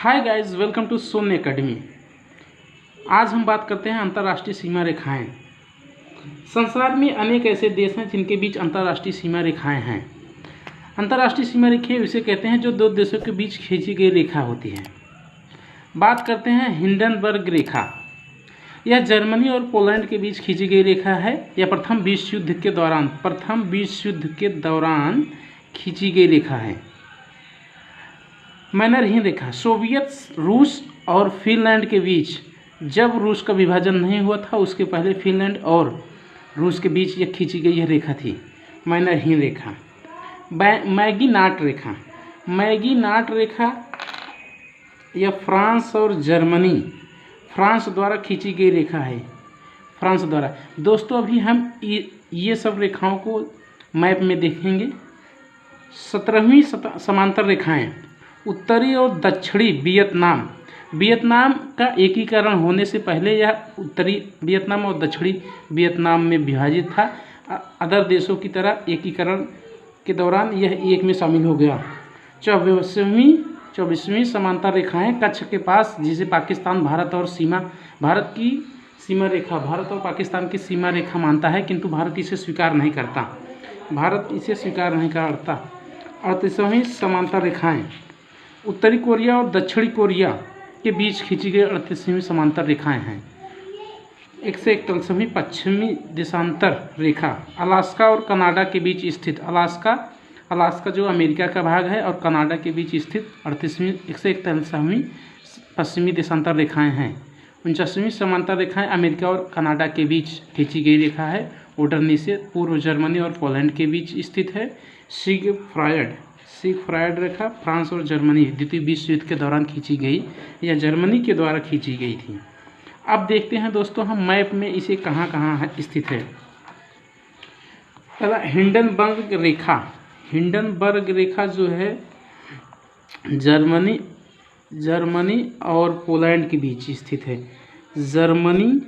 Hi guys, welcome to Son academy. आज हम बात करते हैं अंतर्राष्ट्रीय सीमा रेखाएं। संसार में अनेक ऐसे देश हैं जिनके बीच अंतर्राष्ट्रीय सीमा रेखाएं हैं। अंतर्राष्ट्रीय सीमा रेखाएं उसे कहते हैं जो दो देशों के बीच खींची गई रेखा होती है। बात करते हैं हिंडनबर्ग रेखा। यह जर्मनी और पोलैंड के बीच खींची गई रेखा है। यह प्रथम विश्व युद्ध के दौरान खींची गई रेखा है। मैनरहिन रेखा, सोवियत रूस और फिनलैंड के बीच, जब रूस का विभाजन नहीं हुआ था उसके पहले फिनलैंड और रूस के बीच यह खींची गई यह रेखा थी, मैनरहिन रेखा। मैगीनाट रेखा, मैगीनाट रेखा यह फ्रांस द्वारा खींची गई रेखा है, फ्रांस द्वारा। दोस्तों अभी हम ये सब रेखाओं को मैप में देखेंगे। 17वीं समांतर रेखाएं, उत्तरी और दक्षिणी वियतनाम का एकीकरण होने से पहले यह उत्तरी वियतनाम और दक्षिणी वियतनाम में विभाजित था। अदर देशों की तरह एकीकरण के दौरान यह एक में शामिल हो गया। 24वीं समांतर रेखाएं, कच्छ के पास, जिसे पाकिस्तान भारत और पाकिस्तान की सीमा रेखा मानता है, किंतु भारत इसे स्वीकार नहीं करता। 38वीं समांतर रेखाएं, उत्तरी कोरिया और दक्षिणी कोरिया के बीच खींची गई 38वीं समांतर रेखाएं हैं। 141वीं पश्चिमी देशांतर रेखा, अलास्का और कनाडा के बीच स्थित, अलास्का जो अमेरिका का भाग है और कनाडा के बीच स्थित 141वीं पश्चिमी देशांतर रेखाएं हैं। 49वीं समांतर रेखाएं अमेरिका और कनाडा के बीच खींची गई रेखा है। ओडरनी से पूर्व जर्मनी और पोलैंड के बीच स्थित है। सिगफ्रायड रेखा, फ्रांस और जर्मनी द्वितीय विश्व युद्ध के दौरान खींची गई, यह जर्मनी के द्वारा खींची गई थी। अब देखते हैं दोस्तों हम मैप में इसे कहाँ स्थित है। पहला हिंडनबर्ग रेखा जो है जर्मनी और पोलैंड के बीच स्थित है। जर्मनी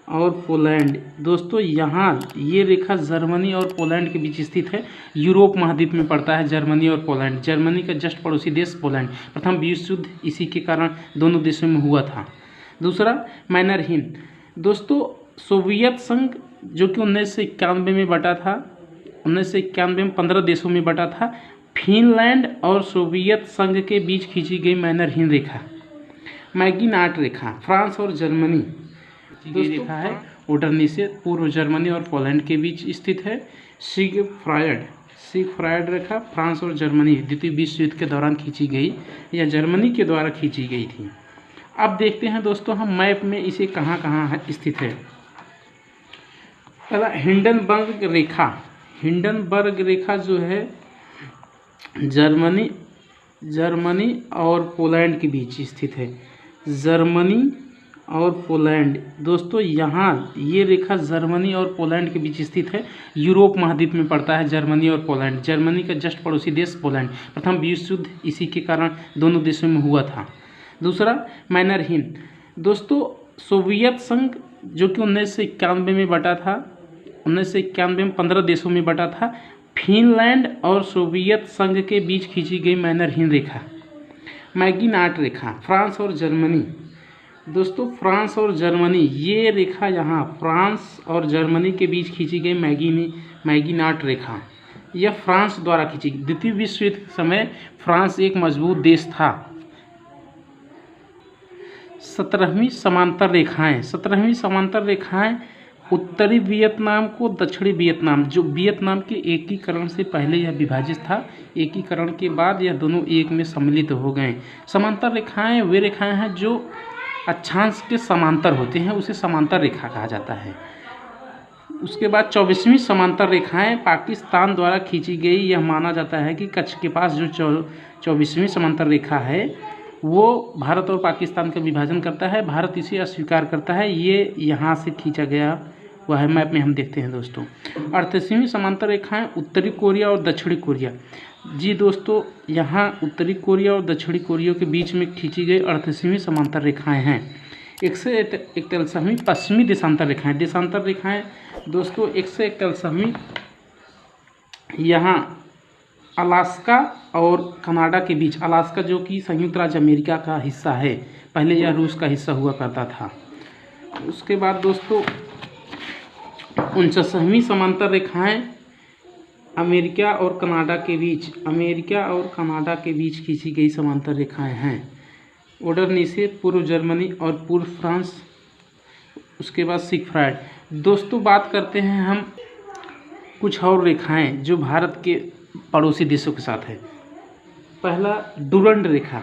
और पोलैंड, दोस्तों यहाँ ये रेखा जर्मनी और पोलैंड के बीच स्थित है। यूरोप महाद्वीप में पड़ता है जर्मनी और पोलैंड। जर्मनी का जस्ट पड़ोसी देश पोलैंड। प्रथम विश्व युद्ध इसी के कारण दोनों देशों में हुआ था। दूसरा मैनरहिन, दोस्तों सोवियत संघ जो कि 1991 में बटा था, 1991 में 15 देशों में बटा था। फिनलैंड और सोवियत संघ के बीच खींची गई मैनरहिन रेखा। मैगीनाट रेखा, फ्रांस और जर्मनी की रेखा है। ओडरनी से पूर्व जर्मनी और पोलैंड के बीच स्थित है। सिगफ्रायड रेखा, फ्रांस और जर्मनी द्वितीय विश्व युद्ध के दौरान खींची गई, यह जर्मनी के द्वारा खींची गई थी। अब देखते हैं दोस्तों हम मैप में इसे कहाँ स्थित है। पहला हिंडनबर्ग रेखा जो है जर्मनी और पोलैंड के बीच स्थित है। जर्मनी और पोलैंड, दोस्तों यहाँ ये रेखा जर्मनी और पोलैंड के बीच स्थित है। यूरोप महाद्वीप में पड़ता है जर्मनी और पोलैंड। जर्मनी का जस्ट पड़ोसी देश पोलैंड। प्रथम विश्व युद्ध इसी के कारण दोनों देशों में हुआ था। दूसरा मैनरहिन, दोस्तों सोवियत संघ जो कि 1991 में बटा था, 1991 में 15 देशों में बटा था। फिनलैंड और सोवियत संघ के बीच खींची गई मैनरहिन रेखा। मैगीनाट रेखा, फ्रांस और जर्मनी, दोस्तों फ्रांस और जर्मनी, ये रेखा यहाँ फ्रांस और जर्मनी के बीच खींची गई मैगीनाट रेखा, यह फ्रांस द्वारा खींची गई। द्वितीय विश्व युद्ध के समय फ्रांस एक मजबूत देश था। 17वीं समांतर रेखाएं, उत्तरी वियतनाम को दक्षिणी वियतनाम, जो वियतनाम के एकीकरण से पहले यह विभाजित था, एकीकरण के बाद यह दोनों एक में सम्मिलित हो गए। समांतर रेखाएं वे रेखाएं हैं जो अक्षांश के समांतर होते हैं, उसे समांतर रेखा कहा जाता है। उसके बाद 24वीं समांतर रेखाएं पाकिस्तान द्वारा खींची गई। यह माना जाता है कि कच्छ के पास जो 24वीं समांतर रेखा है वो भारत और पाकिस्तान का विभाजन करता है। भारत इसे अस्वीकार करता है। ये यहाँ से खींचा गया वह है, मैप में हम देखते हैं दोस्तों। 38वीं समांतर रेखाएं, उत्तरी कोरिया और दक्षिणी कोरिया, जी दोस्तों यहाँ उत्तरी कोरिया और दक्षिणी कोरिया के बीच में खींची गई 38वीं समांतर रेखाएं हैं। 141वीं पश्चिमी देशांतर रेखाएं, दोस्तों 141वीं यहाँ अलास्का और कनाडा के बीच, अलास्का जो कि संयुक्त राज्य अमेरिका का हिस्सा है, पहले यह रूस का हिस्सा हुआ करता था। उसके बाद दोस्तों 49वीं समांतर रेखाएं अमेरिका और कनाडा के बीच, अमेरिका और कनाडा के बीच खींची गई समांतर रेखाएं हैं। ओडरनीसे पूर्व जर्मनी और पूर्व फ्रांस, उसके बाद सिगफ्रायड। दोस्तों बात करते हैं हम कुछ और रेखाएं जो भारत के पड़ोसी देशों के साथ है। पहला डुरंड रेखा,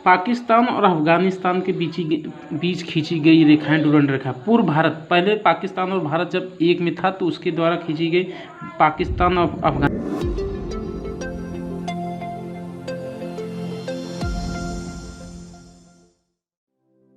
पाकिस्तान और अफगानिस्तान के बीच खींची गई रेखाएं डुरंड रेखा। पूर्व भारत, पहले पाकिस्तान और भारत जब एक में था तो उसके द्वारा खींची गई पाकिस्तान और अफगानिस्तान